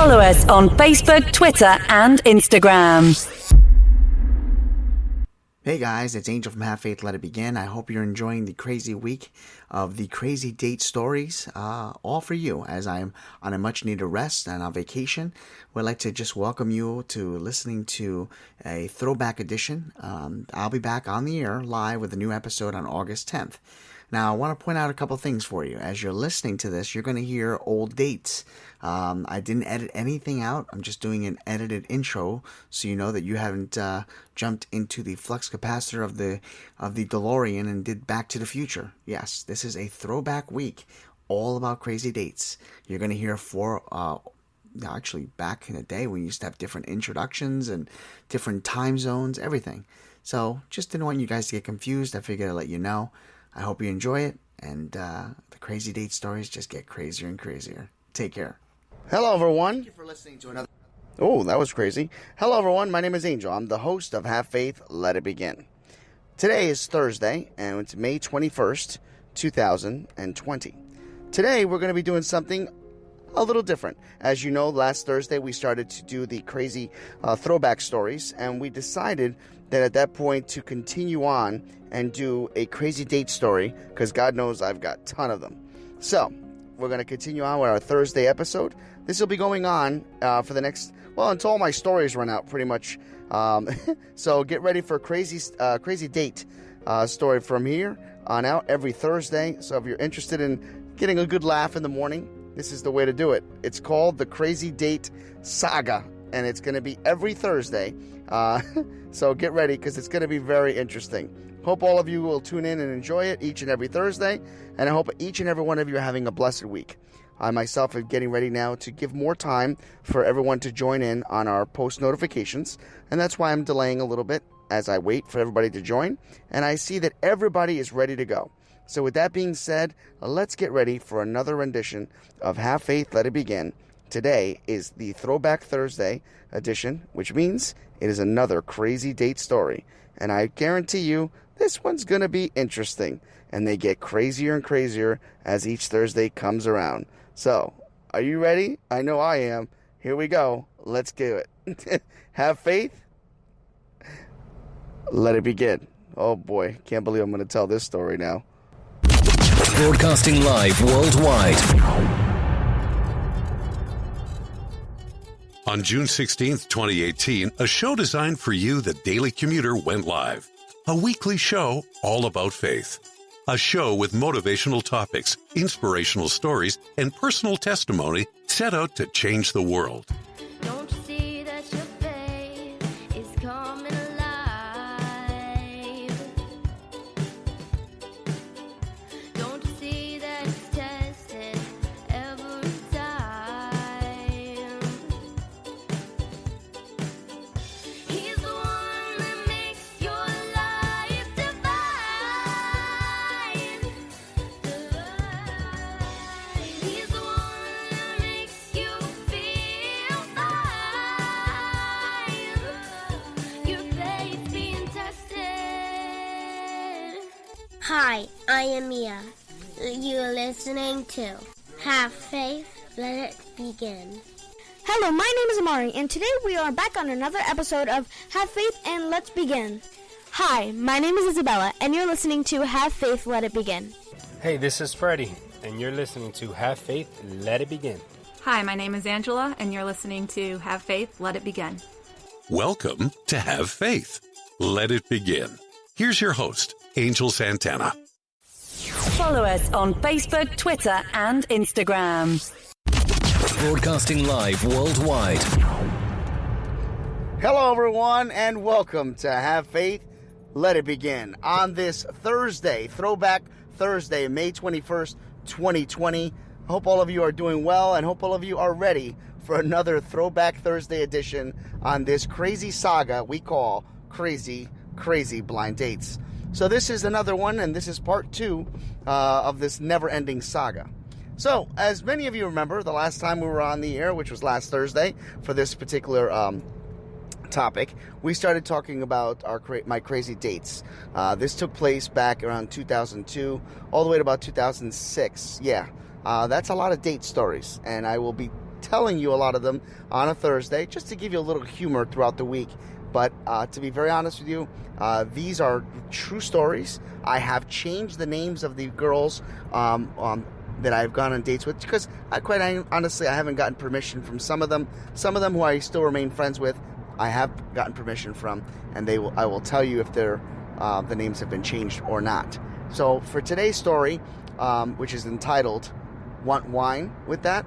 Follow us on Facebook, Twitter, and Instagram. Hey guys, it's Angel from Have Faith, Let It Begin. I hope you're enjoying the crazy week of the crazy date stories, all for you, as I'm on a much needed rest and on vacation. We'd like to just welcome you to listening to a throwback edition. I'll be back on the air live with a new episode on August 10th. Now, I want to point out a couple things for you. As you're listening to this, you're going to hear old dates. I didn't edit anything out. I'm just doing an edited intro so you know that you haven't jumped into the flux capacitor of the DeLorean and did Back to the Future. Yes, this is a throwback week, all about crazy dates. You're going to hear actually back in the day when you used to have different introductions and different time zones, everything. So just didn't want you guys to get confused. I figured I'd let you know. I hope you enjoy it, and the crazy date stories just get crazier and crazier. Take care. Hello, everyone. Thank you for listening to another... Oh, that was crazy. Hello, everyone. My name is Angel. I'm the host of Have Faith, Let It Begin. Today is Thursday, and it's May 21st, 2020. Today, we're going to be doing something a little different. As you know, last Thursday, we started to do the crazy throwback stories, and we decided that at that point to continue on and do a crazy date story, because God knows I've got a ton of them. So, we're going to continue on with our Thursday episode. This will be going on for the next, until all my stories run out, pretty much. So get ready for a crazy date story from here on out every Thursday. So if you're interested in getting a good laugh in the morning, this is the way to do it. It's called the Crazy Date Saga, and it's going to be every Thursday. So get ready, because it's going to be very interesting. Hope all of you will tune in and enjoy it each and every Thursday, and I hope each and every one of you are having a blessed week. I myself am getting ready now to give more time for everyone to join in on our post notifications, and that's why I'm delaying a little bit as I wait for everybody to join, and I see that everybody is ready to go. So with that being said, let's get ready for another rendition of Have Faith, Let It Begin. Today is the Throwback Thursday edition, which means it is another crazy date story. And I guarantee you, this one's going to be interesting. And they get crazier and crazier as each Thursday comes around. So, are you ready? I know I am. Here we go. Let's do it. Have faith. Let it begin. Oh boy, can't believe I'm going to tell this story now. Broadcasting live worldwide. On June 16th, 2018, a show designed for you, the Daily Commuter, went live. A weekly show all about faith. A show with motivational topics, inspirational stories, and personal testimony set out to change the world. Don't you see that your faith is coming alive? Don't you see that it's tested every time? He's the one that makes your life divine. He's the one that makes you feel fine. Your faith being tested. Hi, I am Mia. You're listening to Have Faith, Let It Begin. Hello, my name is Amari, and today we are back on another episode of Have Faith and Let's Begin. Hi, my name is Isabella, and you're listening to Have Faith, Let It Begin. Hey, this is Freddie, and you're listening to Have Faith, Let It Begin. Hi, my name is Angela, and you're listening to Have Faith, Let It Begin. Welcome to Have Faith. Let it begin. Here's your host, Angel Santana. Follow us on Facebook, Twitter, and Instagram. Broadcasting live worldwide. Hello, everyone, and welcome to Have Faith, Let It Begin. On this Thursday, Throwback Thursday, May 21st, 2020. I hope all of you are doing well, and hope all of you are ready for another Throwback Thursday edition on this crazy saga we call Crazy Blind Dates. So this is another one, and this is part 2 of this never-ending saga. So, as many of you remember, the last time we were on the air, which was last Thursday, for this particular topic, we started talking about my crazy dates. This took place back around 2002, all the way to about 2006. Yeah, that's a lot of date stories, and I will be telling you a lot of them on a Thursday, just to give you a little humor throughout the week. But to be very honest with you, these are true stories. I have changed the names of the girls that I've gone on dates with, because honestly, I haven't gotten permission from some of them. Some of them who I still remain friends with, I have gotten permission from, and I will tell you if the names have been changed or not. So for today's story, which is entitled "Want Wine with That,"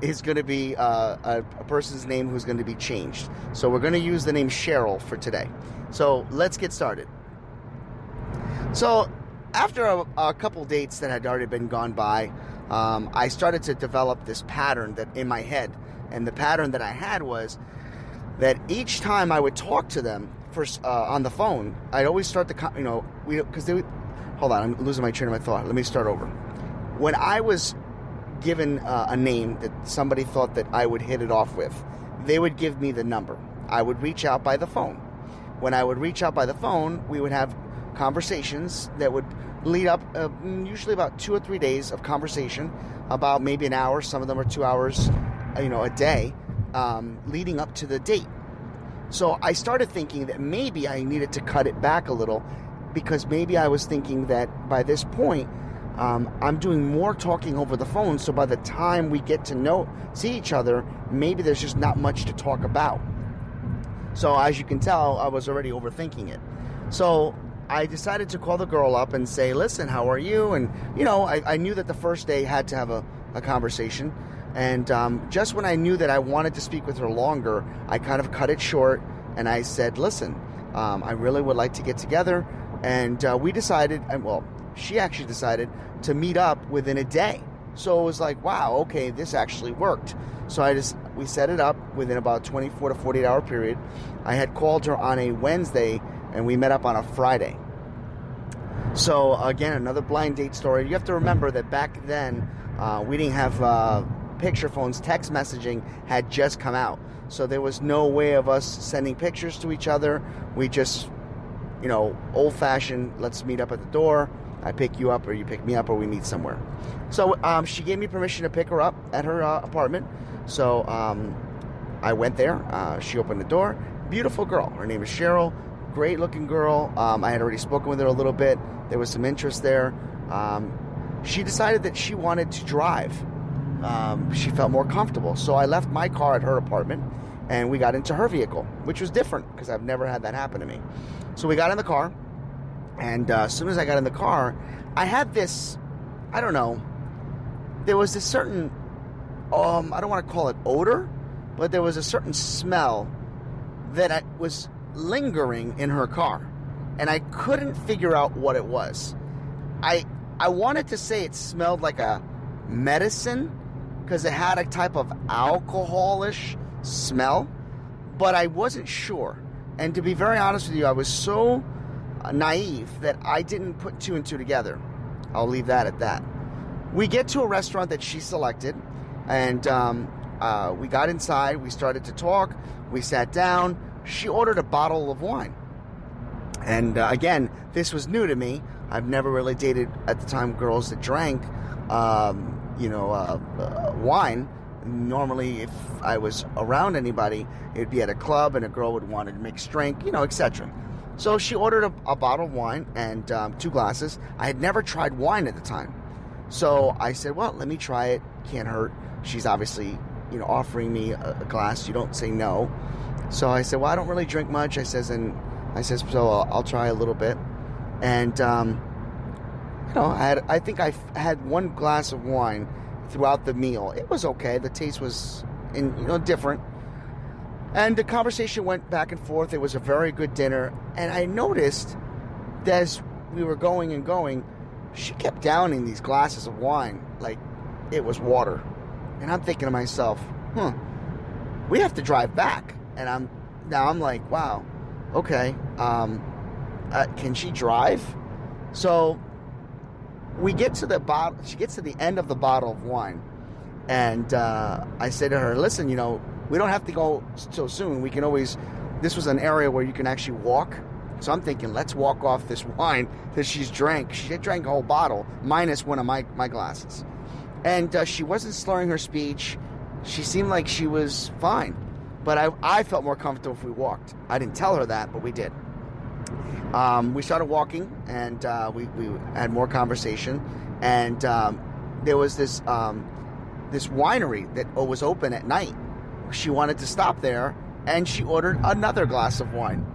is going to be a person's name who's going to be changed. So we're going to use the name Cheryl for today. So let's get started. So after a couple dates that had already been gone by, I started to develop this pattern that in my head. And the pattern that I had was that each time I would talk to them first on the phone, I'd always start hold on, I'm losing my train of thought. Let me start over. When I was given a name that somebody thought that I would hit it off with, they would give me the number. I would reach out by the phone. When I would reach out by the phone, we would have conversations that would lead up usually about 2 or 3 days of conversation, about maybe an hour. Some of them are 2 hours, a day, leading up to the date. So I started thinking that maybe I needed to cut it back a little, because maybe I was thinking that by this point, I'm doing more talking over the phone. So by the time we get to see each other, maybe there's just not much to talk about. So as you can tell, I was already overthinking it. So I decided to call the girl up and say, listen, how are you? And, I knew that the first day had to have a conversation. And just when I knew that I wanted to speak with her longer, I kind of cut it short. And I said, listen, I really would like to get together. And we decided, she actually decided to meet up within a day. So it was like, wow, okay, this actually worked. So we set it up within about 24 to 48 hour period. I had called her on a Wednesday, and we met up on a Friday. So again, another blind date story. You have to remember that back then, we didn't have picture phones. Text messaging had just come out. So there was no way of us sending pictures to each other. We just, old-fashioned, let's meet up at the door. I pick you up, or you pick me up, or we meet somewhere. So she gave me permission to pick her up at her apartment. So I went there. She opened the door. Beautiful girl. Her name is Cheryl. Great looking girl. I had already spoken with her a little bit. There was some interest there. She decided that she wanted to drive. She felt more comfortable. So I left my car at her apartment, and we got into her vehicle, which was different because I've never had that happen to me. So we got in the car, and as soon as I got in the car, I had this, there was this certain, I don't want to call it odor, but there was a certain smell that was lingering in her car, and I couldn't figure out what it was. I wanted to say it smelled like a medicine, because it had a type of alcoholish smell, but I wasn't sure. And to be very honest with you, I was so naive that I didn't put two and two together. I'll leave that at that. We get to a restaurant that she selected, and we got inside. We started to talk. We sat down. She ordered a bottle of wine. And again, this was new to me. I've never really dated, at the time, girls that drank wine. Normally, if I was around anybody, it'd be at a club, and a girl would want to mix drink, etc. So she ordered a bottle of wine and 2 glasses. I had never tried wine at the time. So I said, well, let me try it. Can't hurt. She's obviously, offering me a glass. You don't say no. So I said, well, I don't really drink much. I says, so I'll try a little bit. And, I think I had 1 glass of wine throughout the meal. It was okay. The taste was, different. And the conversation went back and forth. It was a very good dinner. And I noticed that as we were going, she kept downing these glasses of wine like it was water. And I'm thinking to myself, we have to drive back. And I'm like, wow, okay. Can she drive? So we get to the bottle. She gets to the end of the bottle of wine, and I say to her, listen, we don't have to go so soon. We can always, this was an area where you can actually walk. So I'm thinking, let's walk off this wine that she's drank. She had drank a whole bottle, minus one of my glasses. And she wasn't slurring her speech. she seemed like she was fine. But I felt more comfortable if we walked. I didn't tell her that, but we did. We started walking, and we had more conversation. And there was this winery that was open at night. She wanted to stop there, and she ordered another glass of wine.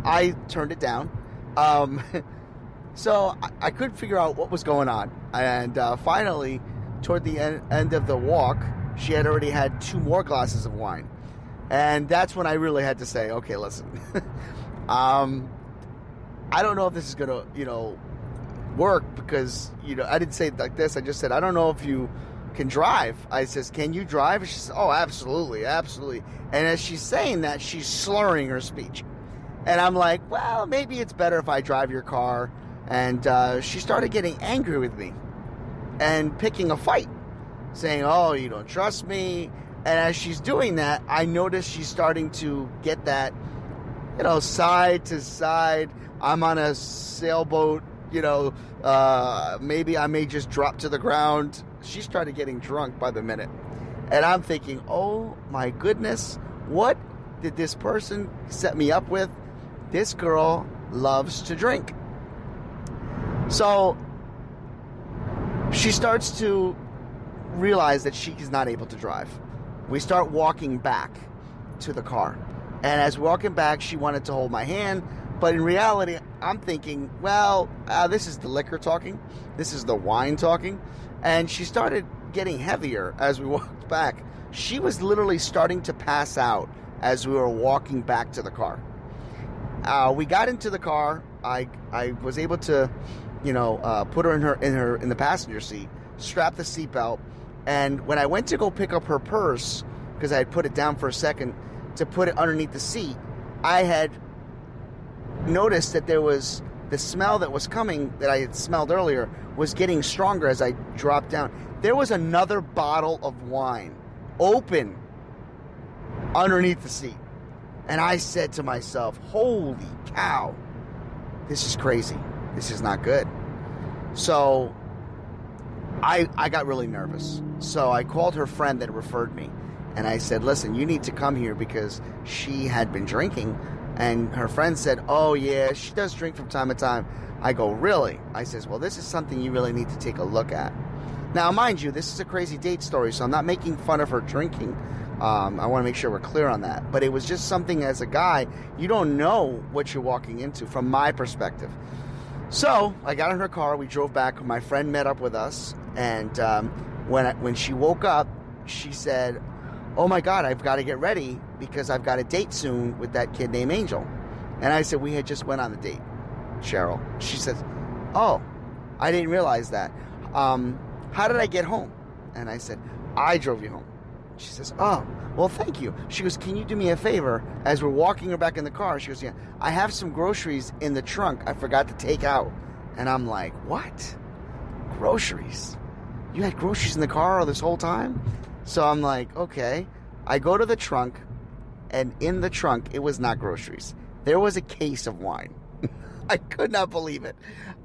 I turned it down. So I couldn't figure out what was going on. And finally, toward the end of the walk, she had already had 2 more glasses of wine. And that's when I really had to say, okay, listen, I don't know if this is going to, work, because, I didn't say it like this. I just said, I don't know if you can drive. I says, can you drive? And she says, oh, absolutely, absolutely. And as she's saying that, she's slurring her speech. And I'm like, well, maybe it's better if I drive your car. And she started getting angry with me and picking a fight, saying, oh, you don't trust me. And as she's doing that, I notice she's starting to get that, side to side. I'm on a sailboat, maybe I may just drop to the ground. She started getting drunk by the minute. And I'm thinking, oh my goodness, what did this person set me up with? This girl loves to drink. So she starts to realize that she is not able to drive. We start walking back to the car. And as we're walking back, she wanted to hold my hand. But in reality, I'm thinking, well, this is the liquor talking. This is the wine talking. And she started getting heavier as we walked back. She was literally starting to pass out as we were walking back to the car. We got into the car. I was able to, put her in the passenger seat, strap the seatbelt. And when I went to go pick up her purse, because I had put it down for a second to put it underneath the seat, I had noticed that there was the smell that was coming, that I had smelled earlier, was getting stronger as I dropped down. There was another bottle of wine open underneath the seat. And I said to myself, holy cow, this is crazy. This is not good. So I got really nervous. So I called her friend that referred me. And I said, listen, you need to come here because she had been drinking. And her friend said, oh, yeah, she does drink from time to time. I go, really? I says, well, this is something you really need to take a look at. Now, mind you, this is a crazy date story, so I'm not making fun of her drinking. I want to make sure we're clear on that. But it was just something, as a guy, you don't know what you're walking into from my perspective. So I got in her car. We drove back. My friend met up with us. And when she woke up, she said, oh, my God, I've got to get ready because I've got a date soon with that kid named Angel. And I said, we had just went on the date, Cheryl. She says, oh, I didn't realize that. How did I get home? And I said, I drove you home. She says, oh, well, thank you. She goes, can you do me a favor? As we're walking her back in the car, she goes, yeah, I have some groceries in the trunk I forgot to take out. And I'm like, what? Groceries? You had groceries in the car this whole time? So I'm like, okay. I go to the trunk, and in the trunk, it was not groceries. There was a case of wine. I could not believe it.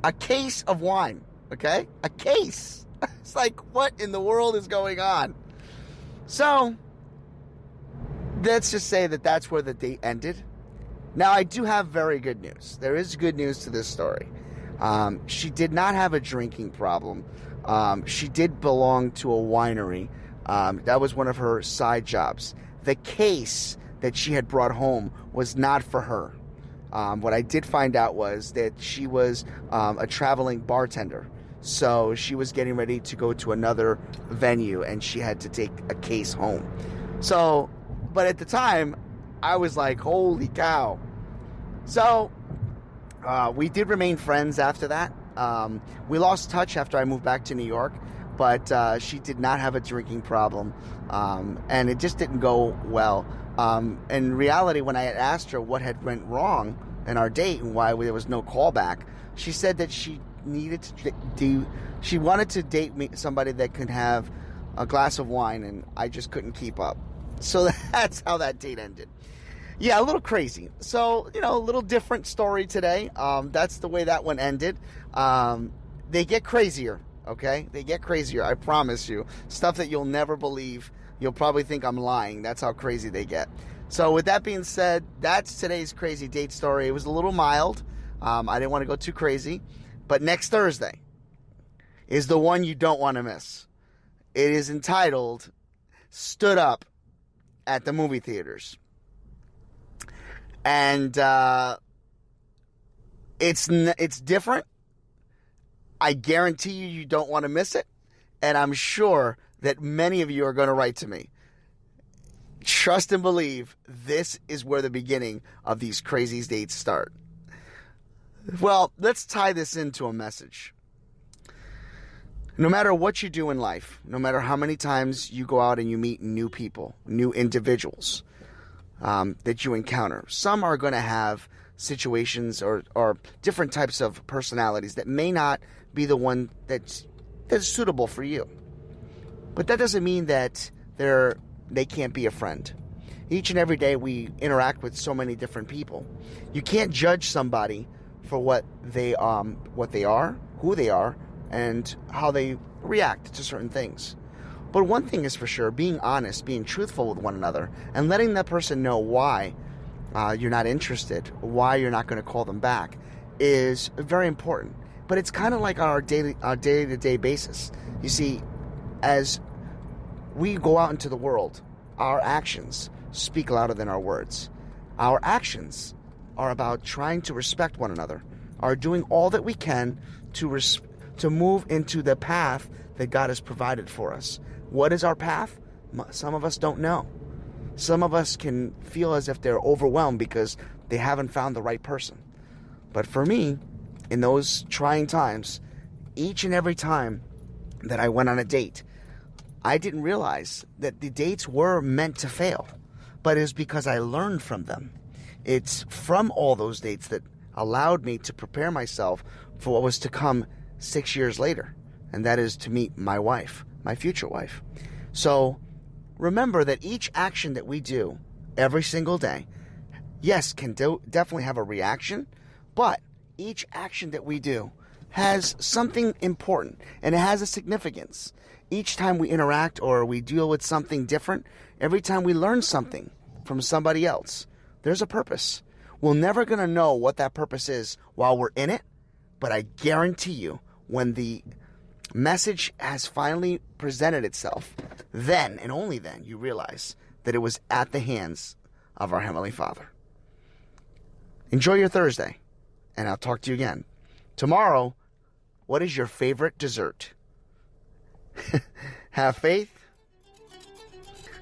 A case of wine, okay? A case. It's like, what in the world is going on? So, let's just say that that's where the date ended. Now, I do have very good news. There is good news to this story. She did not have a drinking problem. She did belong to a winery. That was one of her side jobs. The case that she had brought home was not for her. What I did find out was that she was a traveling bartender. So she was getting ready to go to another venue, and she had to take a case home. So, but at the time, I was like, holy cow. So, we did remain friends after that. We lost touch after I moved back to New York, but she did not have a drinking problem, and it just didn't go well. In reality, when I had asked her what had went wrong in our date and why there was no callback, she said that she wanted to date somebody that could have a glass of wine, and I just couldn't keep up. So that's how that date ended. Yeah, a little crazy. So, a little different story today. That's the way that one ended. They get crazier, okay? They get crazier, I promise you. Stuff that you'll never believe you'll probably think I'm lying. That's how crazy they get. So with that being said, that's today's crazy date story. It was a little mild. I didn't want to go too crazy. But next Thursday is the one you don't want to miss. It is entitled Stood Up at the Movie Theaters. And it's different. I guarantee you don't want to miss it. And I'm sure that many of you are going to write to me. Trust and believe, this is where the beginning of these crazy dates start. Well, let's tie this into a message. No matter what you do in life, no matter how many times you go out and you meet new people, new individuals that you encounter, some are going to have situations or different types of personalities that may not be the one that's suitable for you. But that doesn't mean that they can't be a friend. Each and every day we interact with so many different people. You can't judge somebody for what they are, who they are, and how they react to certain things. But one thing is for sure, being honest, being truthful with one another, and letting that person know why you're not interested, why you're not going to call them back, is very important. But it's kind of like our day-to-day basis. You see, as we go out into the world, our actions speak louder than our words. Our actions are about trying to respect one another, are doing all that we can to move into the path that God has provided for us. What is our path? Some of us don't know. Some of us can feel as if they're overwhelmed because they haven't found the right person. But for me, in those trying times, each and every time that I went on a date, I didn't realize that the dates were meant to fail, but it was because I learned from them. It's from all those dates that allowed me to prepare myself for what was to come 6 years later, and that is to meet my wife, my future wife. So remember that each action that we do every single day, yes, can definitely have a reaction, but each action that we do has something important, and it has a significance. Each time we interact or we deal with something different, every time we learn something from somebody else, there's a purpose. We're never going to know what that purpose is while we're in it, but I guarantee you, when the message has finally presented itself, then and only then you realize that it was at the hands of our Heavenly Father. Enjoy your Thursday, and I'll talk to you again. Tomorrow, what is your favorite dessert? Have faith.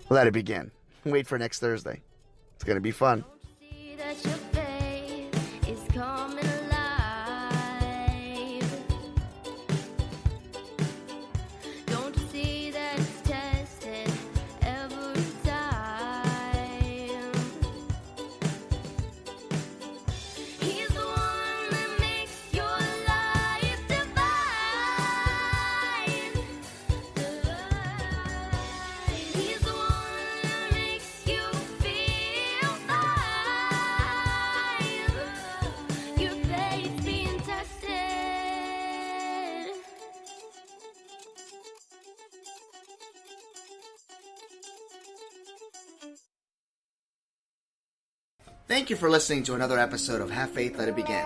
Let it begin. Wait for next Thursday. It's going to be fun. See that your faith is coming alive. Don't see that it's tested every time. He's the one that makes your life divine. He's the one that makes you feel fine. Your faith being tested. Thank you for listening to another episode of Have Faith, Let It Begin.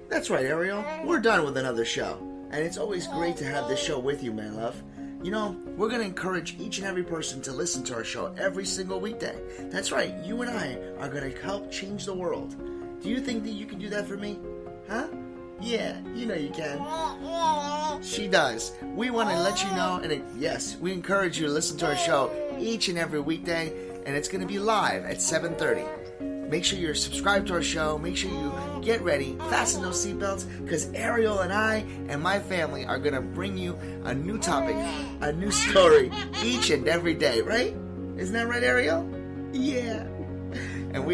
That's right, Ariel. We're done with another show. And it's always great to have this show with you, man love. You know, we're going to encourage each and every person to listen to our show every single weekday. That's right, you and I are going to help change the world. Do you think that you can do that for me? Huh? Yeah, you know you can. She does. We want to let you know, and yes, we encourage you to listen to our show each and every weekday, and it's going to be live at 7:30. Make sure you're subscribed to our show. Make sure you get ready, fasten those seatbelts, because Ariel and I and my family are going to bring you a new topic, a new story each and every day, right? Isn't that right, Ariel? Yeah. And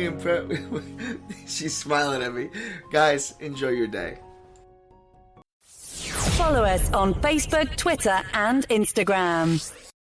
she's smiling at me. Guys, enjoy your day. Follow us on Facebook, Twitter, and Instagram.